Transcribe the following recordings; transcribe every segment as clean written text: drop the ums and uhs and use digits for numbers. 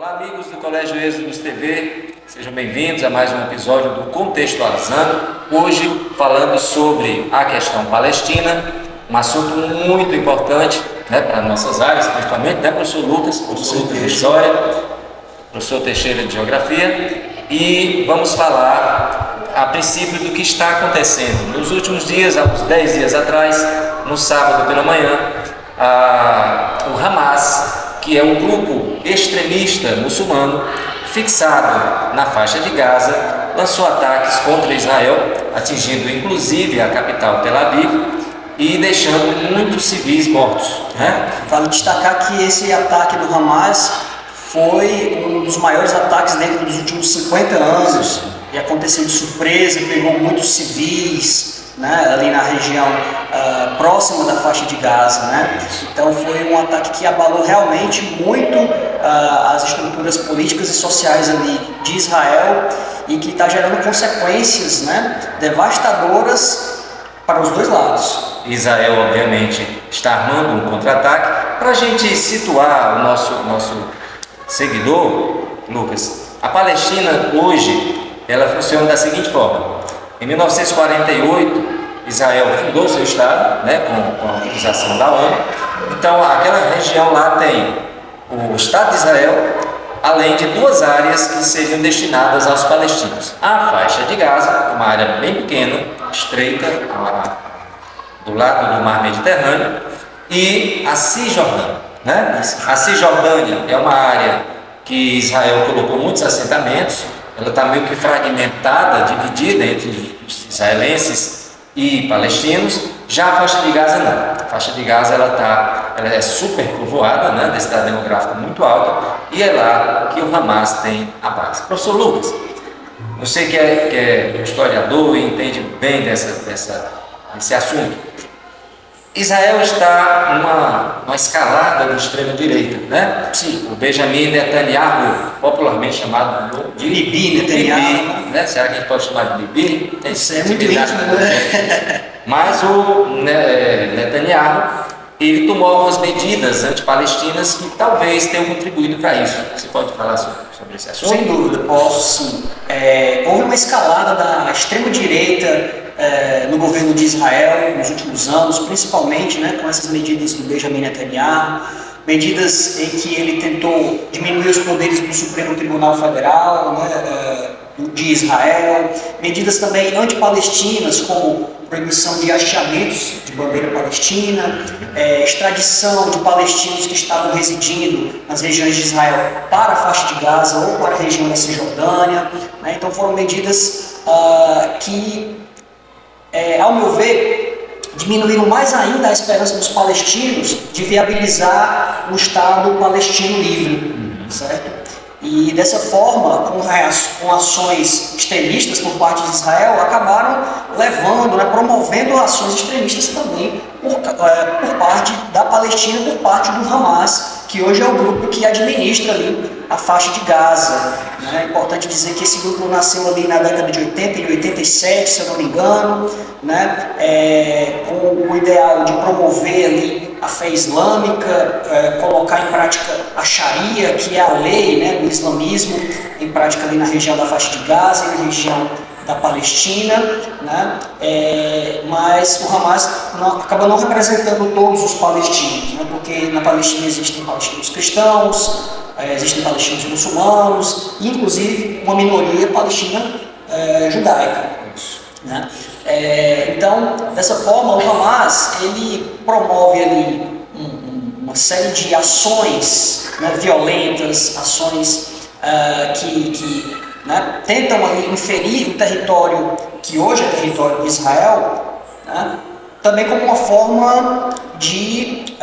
Olá, amigos do Colégio Êxodos TV, sejam bem-vindos a mais um episódio do Contextualizando. Hoje falando sobre a questão palestina, um assunto muito importante, para nossas áreas, principalmente, professor Lucas de História, professor Teixeira de Geografia, e vamos falar a princípio do que está acontecendo. Nos últimos dias, há uns 10 dias atrás, no sábado pela manhã, o Hamas, que é um grupo extremista muçulmano fixado na faixa de Gaza, lançou ataques contra Israel, atingindo inclusive a capital Tel Aviv e deixando muitos civis mortos. Vale destacar que esse ataque do Hamas foi um dos maiores ataques dentro dos últimos 50 anos e aconteceu de surpresa, pegou muitos civis, ali na região próxima da faixa de Gaza, Então foi um ataque que abalou realmente muito as estruturas políticas e sociais ali de Israel e que está gerando consequências, devastadoras para os dois lados. Israel, obviamente, está armando um contra-ataque. Para a gente situar o nosso seguidor, Lucas, a Palestina hoje ela funciona da seguinte forma. Em 1948, Israel fundou seu Estado, com a autorização da ONU. Então, aquela região lá tem o Estado de Israel, além de duas áreas que seriam destinadas aos palestinos. A faixa de Gaza, uma área bem pequena, estreita, do lado do Mar Mediterrâneo, e a Cisjordânia. A Cisjordânia é uma área que Israel colocou muitos assentamentos. Ela está meio que fragmentada, dividida entre os israelenses e palestinos. Já a faixa de Gaza não. A faixa de Gaza ela é super povoada, densidade demográfica muito alta, e é lá que o Hamas tem a base. Professor Lucas, você que é historiador e entende bem desse assunto, Israel está numa escalada da extrema-direita, Sim. O Benjamin Netanyahu, popularmente chamado de Bibi Netanyahu, Será que a gente pode chamar de Bibi? Isso é muito íntimo, Mas o Netanyahu, ele tomou algumas medidas antipalestinas que talvez tenham contribuído para isso. Você pode falar sobre esse assunto? Sem dúvida, posso sim. Houve uma escalada da extrema-direita no governo de Israel nos últimos anos, principalmente com essas medidas do Benjamin Netanyahu, medidas em que ele tentou diminuir os poderes do Supremo Tribunal Federal de Israel, medidas também antipalestinas, como proibição de hasteamentos de bandeira palestina, extradição de palestinos que estavam residindo nas regiões de Israel para a faixa de Gaza ou para a região da Cisjordânia. Então foram medidas que, ao meu ver, diminuíram mais ainda a esperança dos palestinos de viabilizar o Estado palestino livre, certo? E dessa forma, com ações extremistas por parte de Israel, acabaram levando, promovendo ações extremistas também por parte da Palestina, por parte do Hamas, que hoje é o grupo que administra ali a faixa de Gaza. É importante dizer que esse grupo nasceu ali na década de 80 e 87, se eu não me engano, com o ideal de promover ali a fé islâmica, colocar em prática a Sharia, que é a lei do islamismo, em prática ali na região da faixa de Gaza e na região da Palestina, mas o Hamas acaba não representando todos os palestinos, porque na Palestina existem palestinos cristãos, existem palestinos muçulmanos, e inclusive uma minoria palestina judaica. Então, dessa forma, o Hamas ele promove ali uma série de ações violentas, ações que tentam ali inferir o território que hoje é território de Israel, também como uma forma de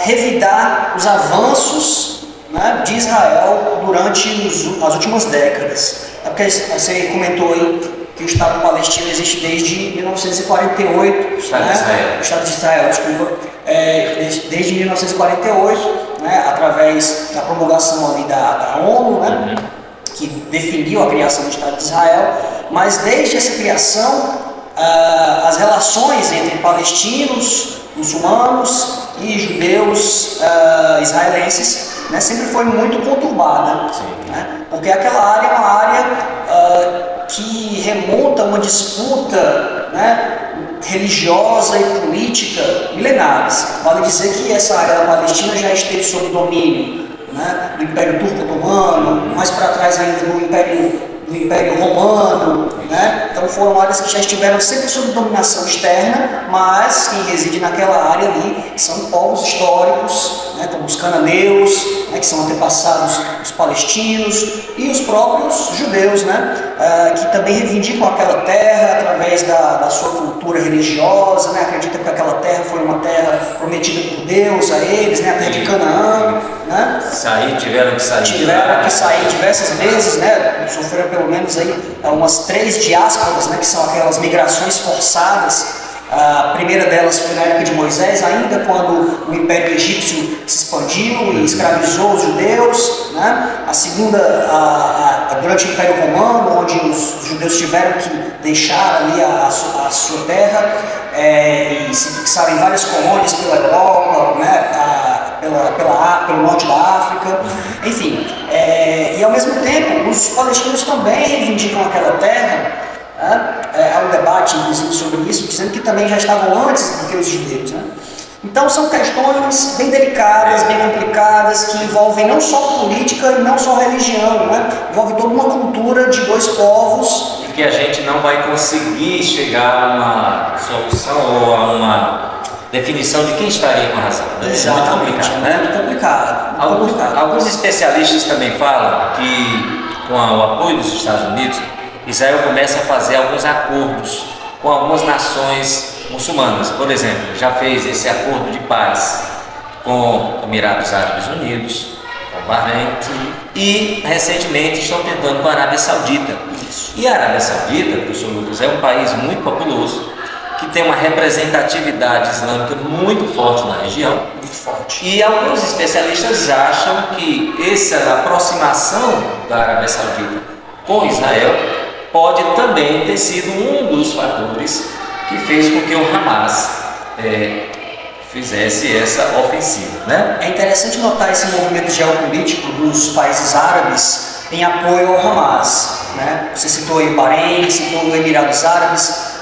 revidar os avanços de Israel durante as últimas décadas. Porque você comentou aí que o Estado palestino existe desde 1948, o Estado de Israel, desculpa, desde 1948, através da promulgação ali da ONU, que definiu a criação do Estado de Israel, mas desde essa criação, as relações entre palestinos, muçulmanos e judeus israelenses né, sempre foi muito conturbada, Sim. né, porque aquela área é uma área que remonta a uma disputa, né, religiosa e política milenares. Vale dizer que essa área da Palestina já esteve sob domínio, né, do Império Turco Otomano, mais para trás ainda do Império Romano, né? Então foram áreas que já estiveram sempre sob dominação externa, mas quem reside naquela área ali são povos históricos, né, como os cananeus, né, que são antepassados dos palestinos, e os próprios judeus, né, que também reivindicam aquela terra através da sua cultura religiosa, né, acreditam que aquela terra foi uma terra prometida por Deus a eles, né, a terra de Canaã, né? Tiveram que sair diversas vezes, né? Sofreram pelo menos aí umas 3 diásporas, né? Que são aquelas migrações forçadas. A primeira delas foi na época de Moisés, ainda quando o Império Egípcio se expandiu e escravizou os judeus, né? A segunda, durante o Império Romano, onde os judeus tiveram que deixar ali a sua terra e se fixaram em várias colônias pela Europa, né? Pelo norte da África, enfim. E ao mesmo tempo, os palestinos também reivindicam aquela terra. Há um debate, inclusive, sobre isso, dizendo que também já estavam antes do que os judeus, né? Então são questões bem delicadas, bem complicadas, que envolvem não só política e não só religião, né? Envolve toda uma cultura de dois povos. E que a gente não vai conseguir chegar a uma solução ou a uma definição de quem estaria com a razão. Né? Exatamente, é muito complicado. Alguns especialistas também falam que, com o apoio dos Estados Unidos, Israel começa a fazer alguns acordos com algumas nações muçulmanas. Por exemplo, já fez esse acordo de paz com Emirados Árabes Unidos, com Bahrein, e recentemente estão tentando com a Arábia Saudita. E a Arábia Saudita, professor Lucas, é um país muito populoso, que tem uma representatividade islâmica muito forte na região. Muito forte. E alguns especialistas acham que essa aproximação da Arábia Saudita com Israel pode também ter sido um dos fatores que fez com que o Hamas fizesse essa ofensiva, né? É interessante notar esse movimento geopolítico dos países árabes em apoio ao Hamas, né? Você citou aí o Bahrein, citou o Emirados Árabes.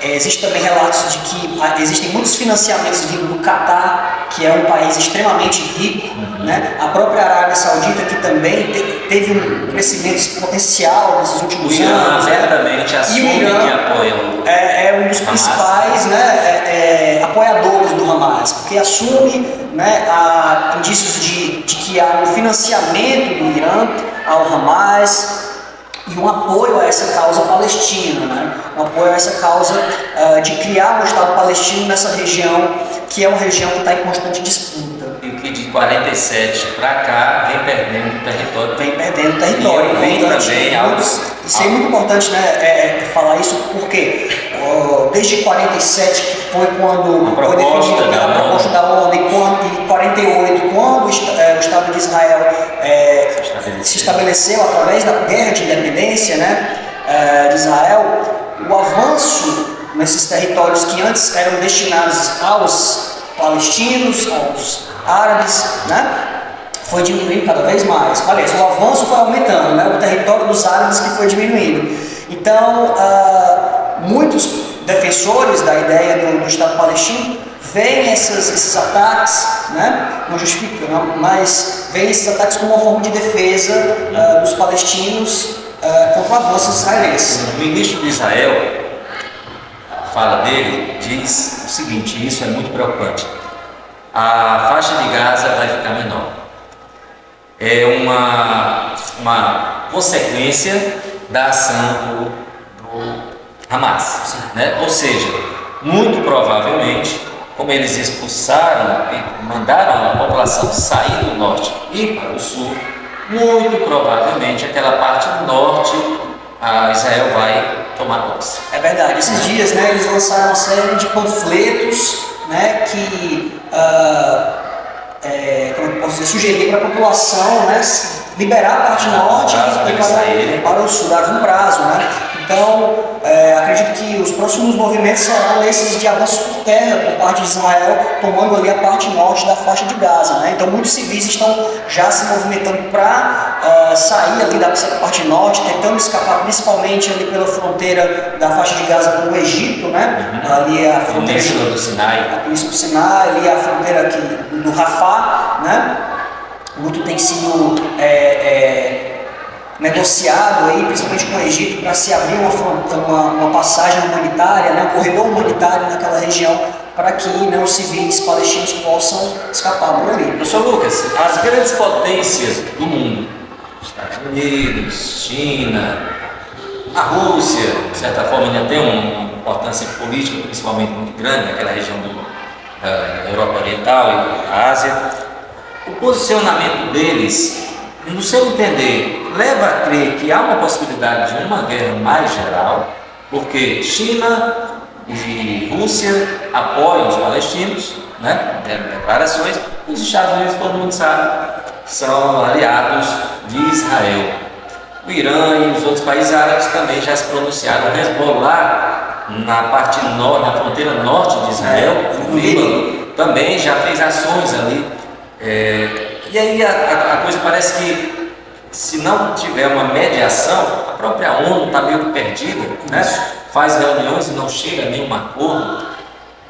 Existem também relatos de que existem muitos financiamentos vindo do Catar, que é um país extremamente rico, né? A própria Arábia Saudita, que também teve um crescimento exponencial nesses últimos anos. Certamente assume que apoia o é um dos principais, né, apoiadores do Hamas, porque assume, né, indícios de que há um financiamento do Irã ao Hamas, e um apoio a essa causa palestina, né? Um apoio a essa causa de criar um Estado palestino nessa região, que é uma região que está em constante disputa. E que de 47 para cá vem perdendo território. Vem perdendo território. E vem também isso é muito importante, né, falar isso, porque desde 47, que foi quando foi definida a proposta da ONU, e 48, quando o Estado de Israel se estabeleceu através da guerra de independência, né, de Israel, o avanço nesses territórios que antes eram destinados aos palestinos, aos árabes, né, foi diminuindo cada vez mais. Aliás, o avanço foi aumentando, né, o território dos árabes que foi diminuindo. Então, muitos defensores da ideia do Estado palestino veem esses ataques, né, não justificam, não, mas veem esses ataques como uma forma de defesa dos palestinos contra o avanço israelense. O ministro de Israel, a fala dele, diz o seguinte, isso é muito preocupante: a faixa de Gaza vai ficar menor. É uma consequência da ação do Hamas, né? Ou seja, muito provavelmente, como eles expulsaram e mandaram a população sair do norte e para o sul, muito provavelmente aquela parte do norte a Israel vai tomar posse. É verdade. Esses dias, né, eles lançaram uma série de panfletos, né, que como eu posso dizer, sugerir para a população, né, liberar a parte norte e para o sul, dar um prazo, né? Então, acredito que os próximos movimentos serão esses de avanço por terra por parte de Israel, tomando ali a parte norte da faixa de Gaza, né? Então, muitos civis estão já se movimentando para sair ali da parte norte, tentando escapar principalmente ali pela fronteira da faixa de Gaza com o Egito, né? Ali a fronteira do Sinai. A Península do Sinai, ali a fronteira aqui do Rafah, né? Muito tem sido negociado aí, principalmente com o Egito, para se abrir uma passagem humanitária, né, um corredor humanitário naquela região, para que, né, os civis palestinos possam escapar por ali. Professor Lucas, as grandes potências do mundo, Estados Unidos, China, a Rússia, de certa forma ainda tem uma importância política principalmente muito grande naquela região da Europa Oriental e da Ásia. O posicionamento deles, no seu entender, leva a crer que há uma possibilidade de uma guerra mais geral, porque China e Rússia apoiam os palestinos, né? Declarações, os Estados Unidos, todo mundo sabe, são aliados de Israel. O Irã e os outros países árabes também já se pronunciaram. O Hezbollah, na parte norte, na fronteira norte de Israel, no Líbano, também já fez ações ali. E aí a coisa parece que, se não tiver uma mediação, a própria ONU está meio que perdida, né? Faz reuniões e não chega a nenhum acordo,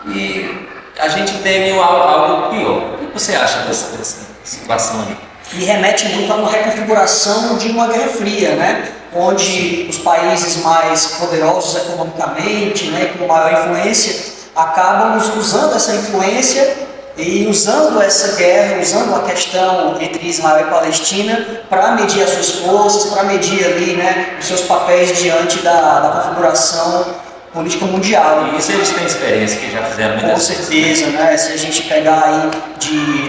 e a gente teme algo pior. O que você acha dessa situação aí? E remete muito a uma reconfiguração de uma Guerra Fria, né? Onde os países mais poderosos economicamente, né, com maior influência, acabam usando essa influência e usando essa guerra, usando a questão entre Israel e Palestina para medir as suas forças, para medir ali, né, os seus papéis diante da configuração política mundial. E isso eles têm experiência, que já fizeram muitas vezes. Com certeza, né? Se a gente pegar aí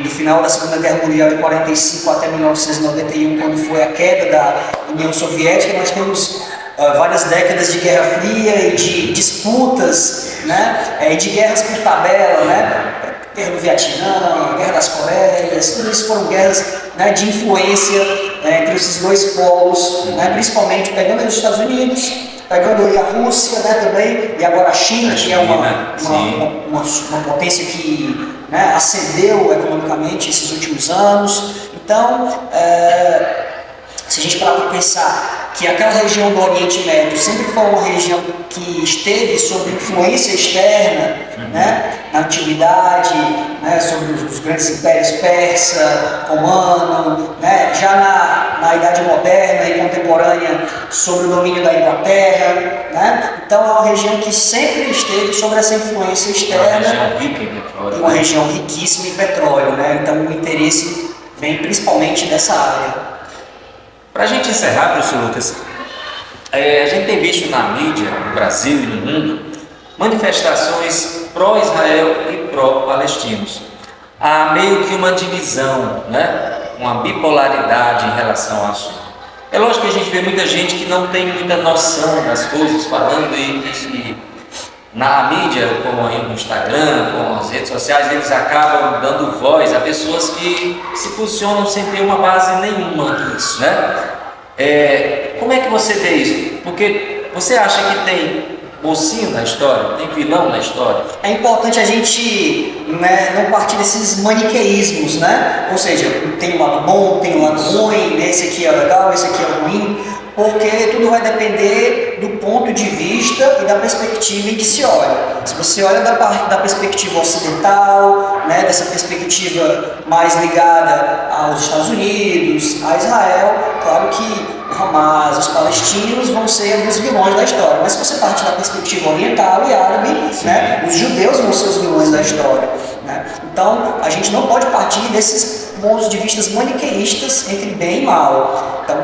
do final da Segunda Guerra Mundial de 45 até 1991, quando foi a queda da União Soviética, nós temos várias décadas de Guerra Fria e de disputas, né? E de guerras por tabela, né? Guerra do Vietnã, Guerra das Coreias, tudo isso foram guerras, né, de influência, né, entre esses dois polos, né, principalmente pegando os Estados Unidos, pegando ali a Rússia, né, também, e agora a China, que é uma potência que, né, ascendeu economicamente esses últimos anos. Então, se a gente parar para pensar que aquela região do Oriente Médio sempre foi uma região que esteve sob influência externa, né, na antiguidade, né, sobre os grandes impérios persa, romano, né, já na Idade Moderna e contemporânea sobre o domínio da Inglaterra, né, então é uma região que sempre esteve sob essa influência externa, uma região rica em petróleo, e uma região riquíssima em petróleo, né, então o interesse vem principalmente dessa área. Para a gente encerrar, professor Lucas, a gente tem visto na mídia, no Brasil e no mundo, manifestações pró-Israel e pró-palestinos. Há meio que uma divisão, né? Uma bipolaridade em relação ao assunto. É lógico que a gente vê muita gente que não tem muita noção das coisas, falando e na mídia, como aí no Instagram, com as redes sociais, eles acabam dando voz a pessoas que se posicionam sem ter uma base nenhuma, né? Como é que você vê isso? Porque você acha que tem mocinho na história, tem vilão na história? É importante a gente, né, não partir desses maniqueísmos, né? Ou seja, tem um lado bom, tem um lado ruim, esse aqui é legal, esse aqui é ruim, porque tudo vai depender do ponto de vista e da perspectiva em que se olha. Se você olha da perspectiva ocidental, né, dessa perspectiva mais ligada aos Estados Unidos, a Israel, claro que o Hamas, os palestinos vão ser os vilões da história. Mas se você parte da perspectiva oriental e árabe, né, os judeus vão ser os vilões da história, né? Então, a gente não pode partir desses pontos de vista maniqueístas entre bem e mal. Então,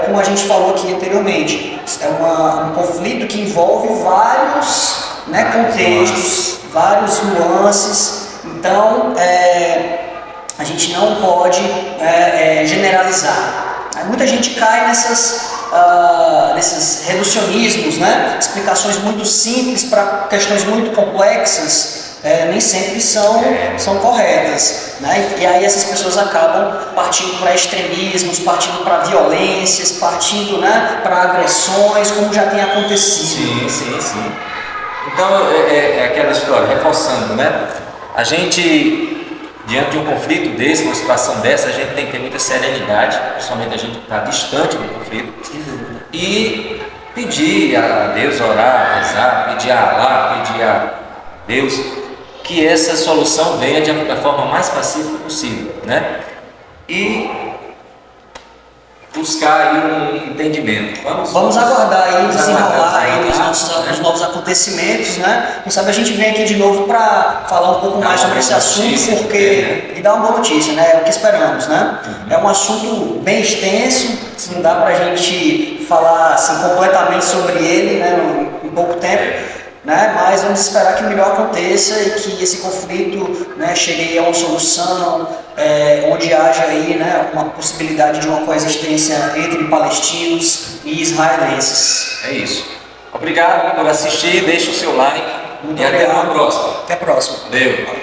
como a gente falou aqui anteriormente, é um conflito que envolve vários, né, contextos, vários nuances. Então, a gente não pode generalizar. Muita gente cai nesses reducionismos, né? Explicações muito simples para questões muito complexas, nem sempre são corretas, né? E aí essas pessoas acabam partindo para extremismos, partindo para violências, partindo, né, para agressões, como já tem acontecido. Sim. Então é aquela história, reforçando, né? A gente, diante de um conflito desse, uma situação dessa, a gente tem que ter muita serenidade, principalmente a gente está distante do conflito, e pedir a Deus, orar, rezar, pedir a Allah, pedir a Deus que essa solução venha da forma mais pacífica possível, né? E buscar aí um entendimento. Vamos aguardar aí, desenrolar aí os novos acontecimentos, né? Quem sabe a gente vem aqui de novo para falar um pouco mais sobre esse assunto, porque e dar uma boa notícia, né? É o que esperamos, né? É um assunto bem extenso, não dá para a gente falar assim completamente sobre ele, né? Em pouco tempo. Né? Mas vamos esperar que o melhor aconteça e que esse conflito, né, chegue a uma solução, onde haja aí, né, uma possibilidade de uma coexistência entre palestinos e israelenses. É isso. Obrigado por assistir, deixe o seu like. Muito e obrigado. Até a próxima. Até a próxima. Valeu.